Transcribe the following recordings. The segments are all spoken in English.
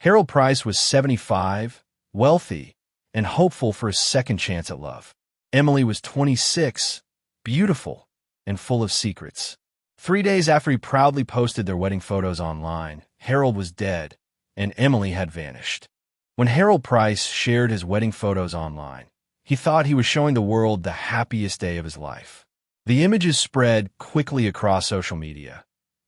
Harold Price was 75, wealthy, and hopeful for a second chance at love. Emily was 26, beautiful, and full of secrets. 3 days after he proudly posted their wedding photos online, Harold was dead, and Emily had vanished. When Harold Price shared his wedding photos online, he thought he was showing the world the happiest day of his life. The images spread quickly across social media,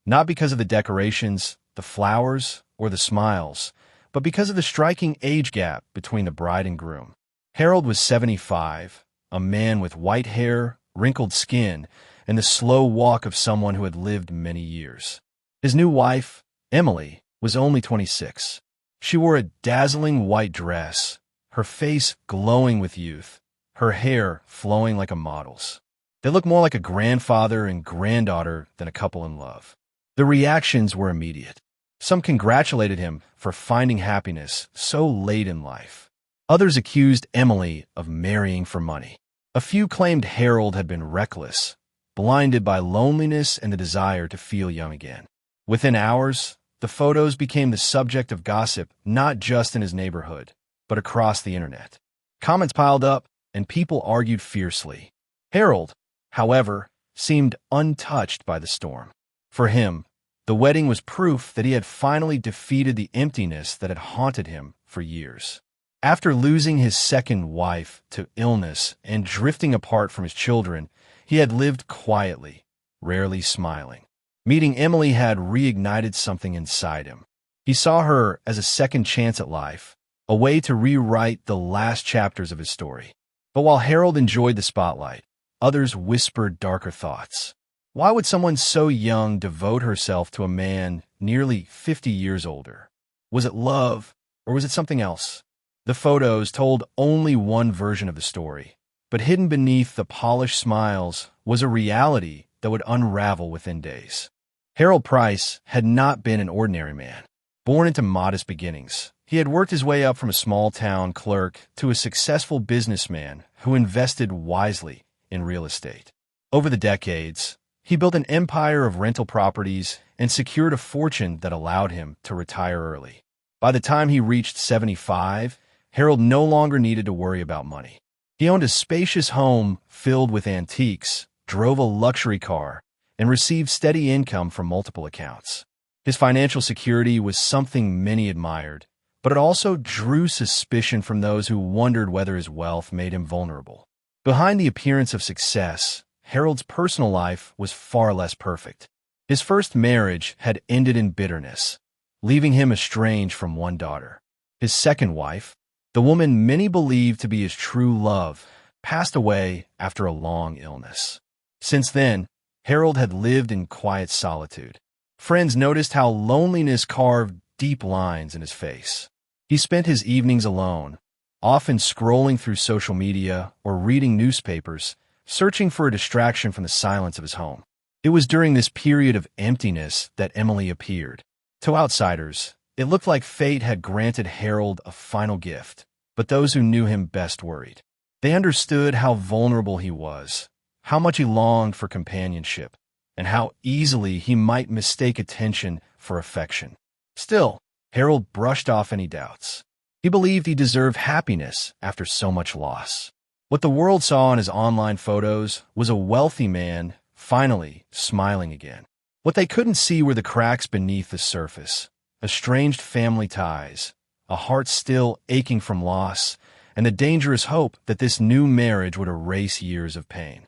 not because of the decorations, the flowers, or the smiles, but because of the striking age gap between the bride and groom. Harold was 75, a man with white hair, wrinkled skin, and the slow walk of someone who had lived many years. His new wife, Emily, was only 26. She wore a dazzling white dress, her face glowing with youth, her hair flowing like a model's. They looked more like a grandfather and granddaughter than a couple in love. The reactions were immediate. Some congratulated him for finding happiness so late in life. Others accused Emily of marrying for money. A few claimed Harold had been reckless, blinded by loneliness and the desire to feel young again. Within hours, the photos became the subject of gossip not just in his neighborhood, but across the internet. Comments piled up, and people argued fiercely. Harold, however, seemed untouched by the storm. For him, the wedding was proof that he had finally defeated the emptiness that had haunted him for years. After losing his second wife to illness and drifting apart from his children, he had lived quietly, rarely smiling. Meeting Emily had reignited something inside him. He saw her as a second chance at life, a way to rewrite the last chapters of his story. But while Harold enjoyed the spotlight, others whispered darker thoughts. Why would someone so young devote herself to a man nearly 50 years older? Was it love, or was it something else? The photos told only one version of the story, but hidden beneath the polished smiles was a reality that would unravel within days. Harold Price had not been an ordinary man. Born into modest beginnings, he had worked his way up from a small-town clerk to a successful businessman who invested wisely in real estate. Over the decades, he built an empire of rental properties and secured a fortune that allowed him to retire early. By the time he reached 75, Harold no longer needed to worry about money. He owned a spacious home filled with antiques, drove a luxury car, and received steady income from multiple accounts. His financial security was something many admired, but it also drew suspicion from those who wondered whether his wealth made him vulnerable. Behind the appearance of success, Harold's personal life was far less perfect. His first marriage had ended in bitterness, leaving him estranged from one daughter. His second wife, the woman many believed to be his true love, passed away after a long illness. Since then, Harold had lived in quiet solitude. Friends noticed how loneliness carved deep lines in his face. He spent his evenings alone, often scrolling through social media or reading newspapers, searching for a distraction from the silence of his home. It was during this period of emptiness that Emily appeared. To outsiders, it looked like fate had granted Harold a final gift, but those who knew him best worried. They understood how vulnerable he was, how much he longed for companionship, and how easily he might mistake attention for affection. Still, Harold brushed off any doubts. He believed he deserved happiness after so much loss. What the world saw in his online photos was a wealthy man finally smiling again. What they couldn't see were the cracks beneath the surface, estranged family ties, a heart still aching from loss, and the dangerous hope that this new marriage would erase years of pain.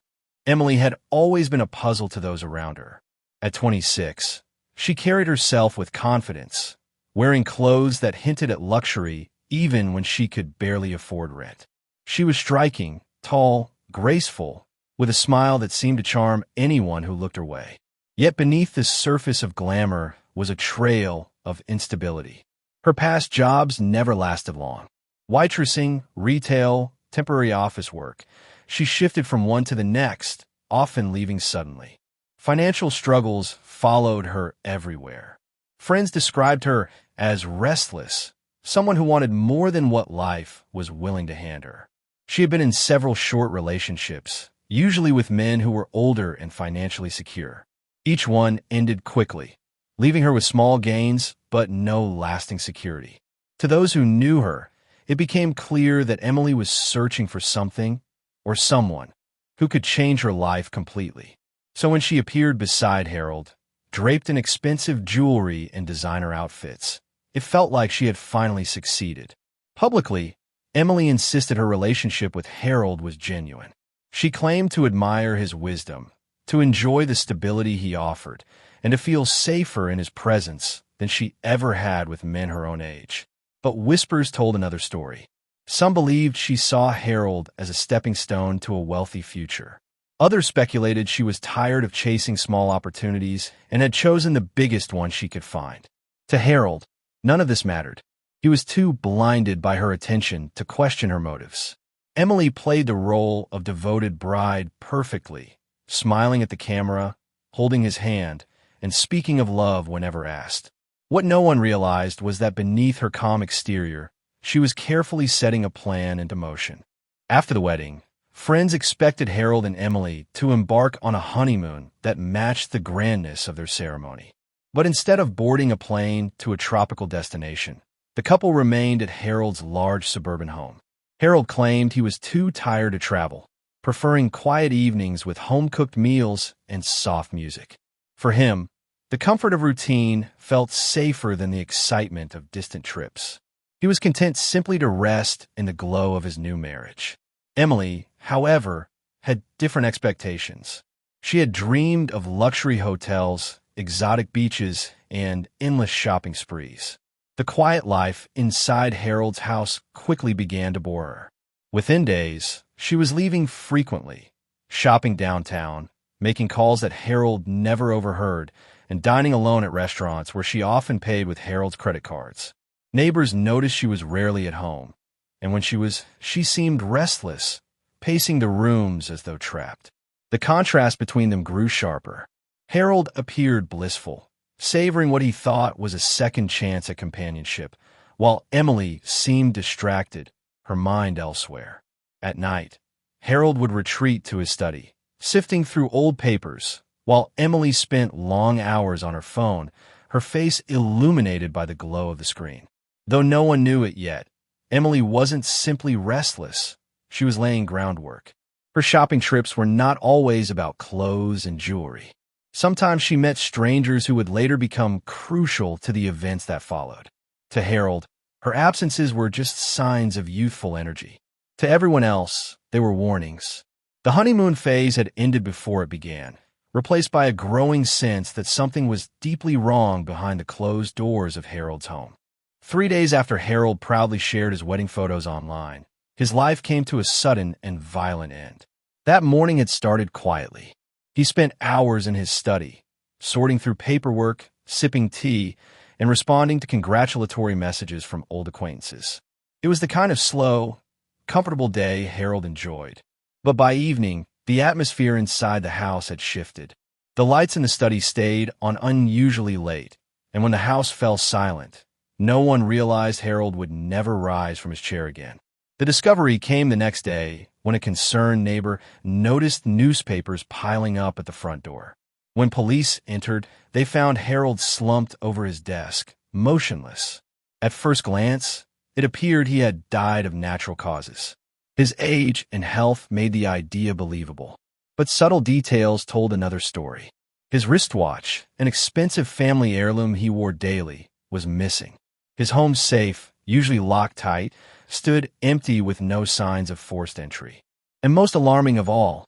Emily had always been a puzzle to those around her. At 26, she carried herself with confidence, wearing clothes that hinted at luxury even when she could barely afford rent. She was striking, tall, graceful, with a smile that seemed to charm anyone who looked her way. Yet beneath this surface of glamour was a trail of instability. Her past jobs never lasted long. Waitressing, retail, temporary office work, she shifted from one to the next, often leaving suddenly. Financial struggles followed her everywhere. Friends described her as restless, someone who wanted more than what life was willing to hand her. She had been in several short relationships, usually with men who were older and financially secure. Each one ended quickly, leaving her with small gains but no lasting security. To those who knew her, it became clear that Emily was searching for something or someone who could change her life completely. So when she appeared beside Harold, draped in expensive jewelry and designer outfits, it felt like she had finally succeeded. Publicly, Emily insisted her relationship with Harold was genuine. She claimed to admire his wisdom, to enjoy the stability he offered, and to feel safer in his presence than she ever had with men her own age. But whispers told another story. Some believed she saw Harold as a stepping stone to a wealthy future. Others speculated she was tired of chasing small opportunities and had chosen the biggest one she could find. To Harold, none of this mattered. He was too blinded by her attention to question her motives. Emily played the role of devoted bride perfectly, smiling at the camera, holding his hand, and speaking of love whenever asked. What no one realized was that beneath her calm exterior, she was carefully setting a plan into motion. After the wedding, friends expected Harold and Emily to embark on a honeymoon that matched the grandness of their ceremony. But instead of boarding a plane to a tropical destination, the couple remained at Harold's large suburban home. Harold claimed he was too tired to travel, preferring quiet evenings with home-cooked meals and soft music. For him, the comfort of routine felt safer than the excitement of distant trips. He was content simply to rest in the glow of his new marriage. Emily, however, had different expectations. She had dreamed of luxury hotels, exotic beaches, and endless shopping sprees. The quiet life inside Harold's house quickly began to bore her. Within days, she was leaving frequently, shopping downtown, making calls that Harold never overheard, and dining alone at restaurants where she often paid with Harold's credit cards. Neighbors noticed she was rarely at home, and when she seemed restless, pacing the rooms as though trapped. The contrast between them grew sharper. Harold appeared blissful, savoring what he thought was a second chance at companionship, while Emily seemed distracted, her mind elsewhere. At night, Harold would retreat to his study, sifting through old papers, while Emily spent long hours on her phone, her face illuminated by the glow of the screen. Though no one knew it yet, Emily wasn't simply restless, she was laying groundwork. Her shopping trips were not always about clothes and jewelry. Sometimes she met strangers who would later become crucial to the events that followed. To Harold, her absences were just signs of youthful energy. To everyone else, they were warnings. The honeymoon phase had ended before it began, replaced by a growing sense that something was deeply wrong behind the closed doors of Harold's home. 3 days after Harold proudly shared his wedding photos online, his life came to a sudden and violent end. That morning had started quietly. He spent hours in his study, sorting through paperwork, sipping tea, and responding to congratulatory messages from old acquaintances. It was the kind of slow, comfortable day Harold enjoyed. But by evening, the atmosphere inside the house had shifted. The lights in the study stayed on unusually late, and when the house fell silent, no one realized Harold would never rise from his chair again. The discovery came the next day when a concerned neighbor noticed newspapers piling up at the front door. When police entered, they found Harold slumped over his desk, motionless. At first glance, it appeared he had died of natural causes. His age and health made the idea believable, but subtle details told another story. His wristwatch, an expensive family heirloom he wore daily, was missing. His home safe, usually locked tight, stood empty with no signs of forced entry. And most alarming of all,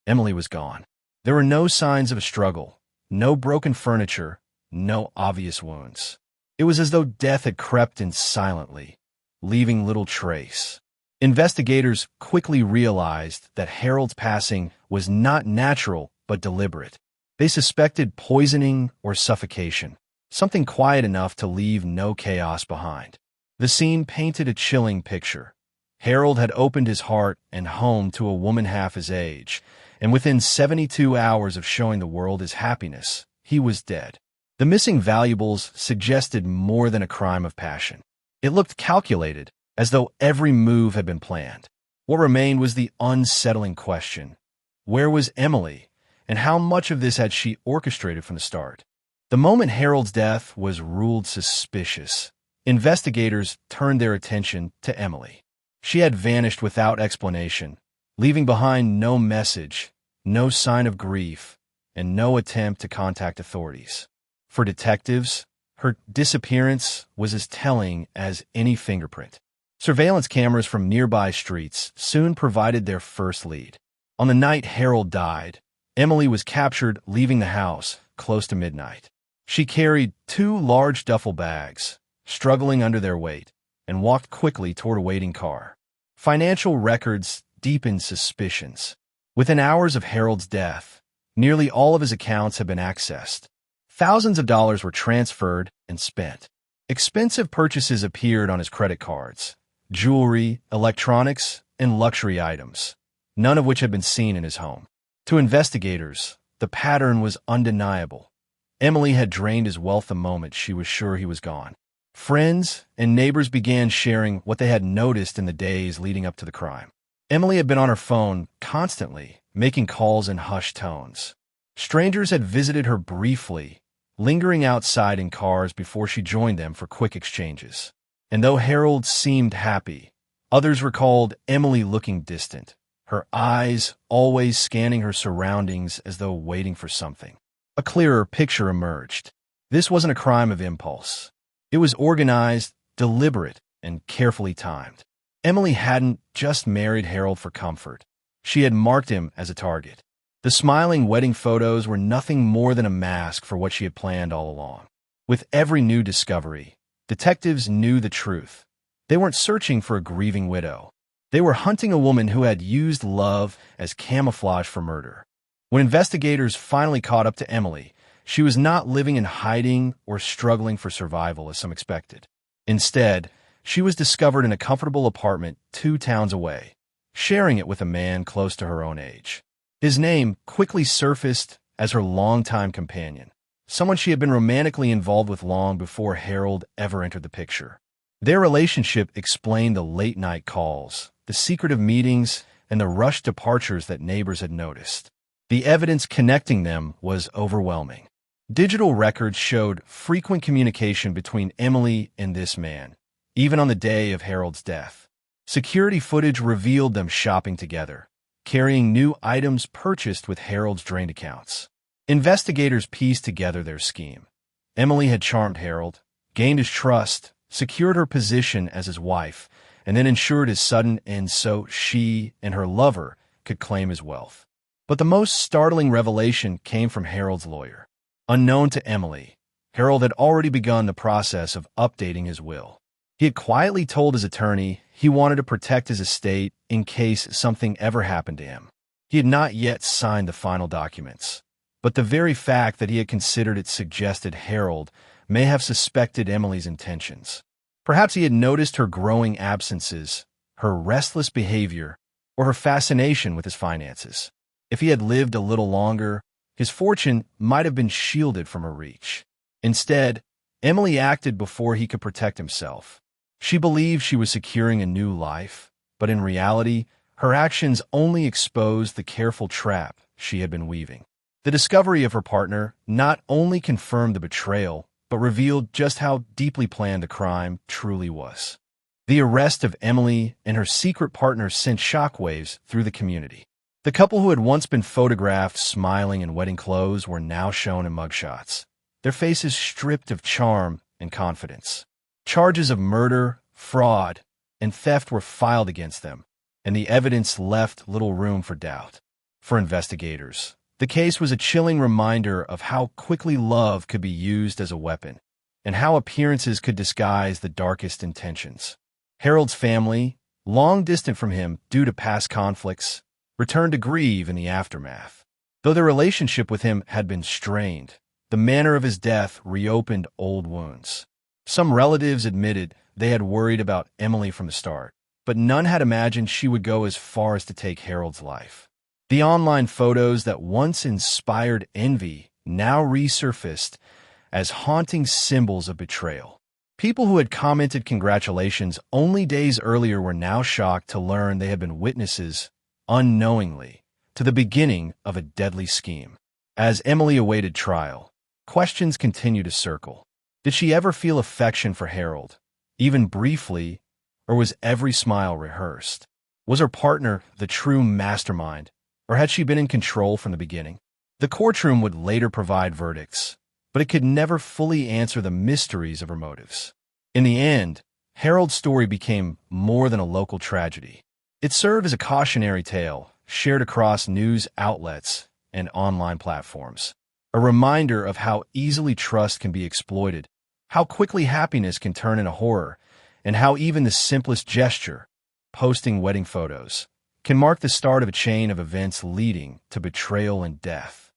Emily was gone. There were no signs of a struggle, no broken furniture, no obvious wounds. It was as though death had crept in silently, leaving little trace. Investigators quickly realized that Harold's passing was not natural but deliberate. They suspected poisoning or suffocation, something quiet enough to leave no chaos behind. The scene painted a chilling picture. Harold had opened his heart and home to a woman half his age, and within 72 hours of showing the world his happiness, he was dead. The missing valuables suggested more than a crime of passion. It looked calculated, as though every move had been planned. What remained was the unsettling question: where was Emily, and how much of this had she orchestrated from the start? The moment Harold's death was ruled suspicious, Investigators turned their attention to Emily. She had vanished without explanation, leaving behind no message, no sign of grief, and no attempt to contact authorities. For detectives, her disappearance was as telling as any fingerprint. Surveillance cameras from nearby streets soon provided their first lead. On the night Harold died, Emily was captured leaving the house close to midnight. She carried 2 large duffel bags, struggling under their weight, and walked quickly toward a waiting car. Financial records deepened suspicions. Within hours of Harold's death, nearly all of his accounts had been accessed. Thousands of dollars were transferred and spent. Expensive purchases appeared on his credit cards: jewelry, electronics, and luxury items, none of which had been seen in his home. To investigators, the pattern was undeniable. Emily had drained his wealth the moment she was sure he was gone. Friends and neighbors began sharing what they had noticed in the days leading up to the crime. Emily had been on her phone constantly, making calls in hushed tones. Strangers had visited her briefly, lingering outside in cars before she joined them for quick exchanges. And though Harold seemed happy, others recalled Emily looking distant, her eyes always scanning her surroundings as though waiting for something. A clearer picture emerged. This wasn't a crime of impulse. It was organized, deliberate, and carefully timed. Emily hadn't just married Harold for comfort. She had marked him as a target. The smiling wedding photos were nothing more than a mask for what she had planned all along. With every new discovery, detectives knew the truth. They weren't searching for a grieving widow. They were hunting a woman who had used love as camouflage for murder. When investigators finally caught up to Emily, she was not living in hiding or struggling for survival as some expected. Instead, she was discovered in a comfortable apartment 2 towns away, sharing it with a man close to her own age. His name quickly surfaced as her longtime companion, someone she had been romantically involved with long before Harold ever entered the picture. Their relationship explained the late-night calls, the secretive meetings, and the rushed departures that neighbors had noticed. The evidence connecting them was overwhelming. Digital records showed frequent communication between Emily and this man, even on the day of Harold's death. Security footage revealed them shopping together, carrying new items purchased with Harold's drained accounts. Investigators pieced together their scheme. Emily had charmed Harold, gained his trust, secured her position as his wife, and then ensured his sudden end so she and her lover could claim his wealth. But the most startling revelation came from Harold's lawyer. Unknown to Emily, Harold had already begun the process of updating his will. He had quietly told his attorney he wanted to protect his estate in case something ever happened to him. He had not yet signed the final documents, but the very fact that he had considered it suggested Harold may have suspected Emily's intentions. Perhaps he had noticed her growing absences, her restless behavior, or her fascination with his finances. If he had lived a little longer, his fortune might have been shielded from her reach. Instead, Emily acted before he could protect himself. She believed she was securing a new life, but in reality, her actions only exposed the careful trap she had been weaving. The discovery of her partner not only confirmed the betrayal, but revealed just how deeply planned the crime truly was. The arrest of Emily and her secret partner sent shockwaves through the community. The couple who had once been photographed smiling in wedding clothes were now shown in mugshots, their faces stripped of charm and confidence. Charges of murder, fraud, and theft were filed against them, and the evidence left little room for doubt. For investigators, the case was a chilling reminder of how quickly love could be used as a weapon, and how appearances could disguise the darkest intentions. Harold's family, long distant from him due to past conflicts, returned to grieve in the aftermath. Though their relationship with him had been strained, the manner of his death reopened old wounds. Some relatives admitted they had worried about Emily from the start, but none had imagined she would go as far as to take Harold's life. The online photos that once inspired envy now resurfaced as haunting symbols of betrayal. People who had commented congratulations only days earlier were now shocked to learn they had been witnesses, unknowingly, to the beginning of a deadly scheme. As Emily awaited trial, questions continued to circle. Did she ever feel affection for Harold, even briefly, or was every smile rehearsed? Was her partner the true mastermind, or had she been in control from the beginning? The courtroom would later provide verdicts, but it could never fully answer the mysteries of her motives. In the end, Harold's story became more than a local tragedy. It served as a cautionary tale, shared across news outlets and online platforms. A reminder of how easily trust can be exploited, how quickly happiness can turn into horror, and how even the simplest gesture, posting wedding photos, can mark the start of a chain of events leading to betrayal and death.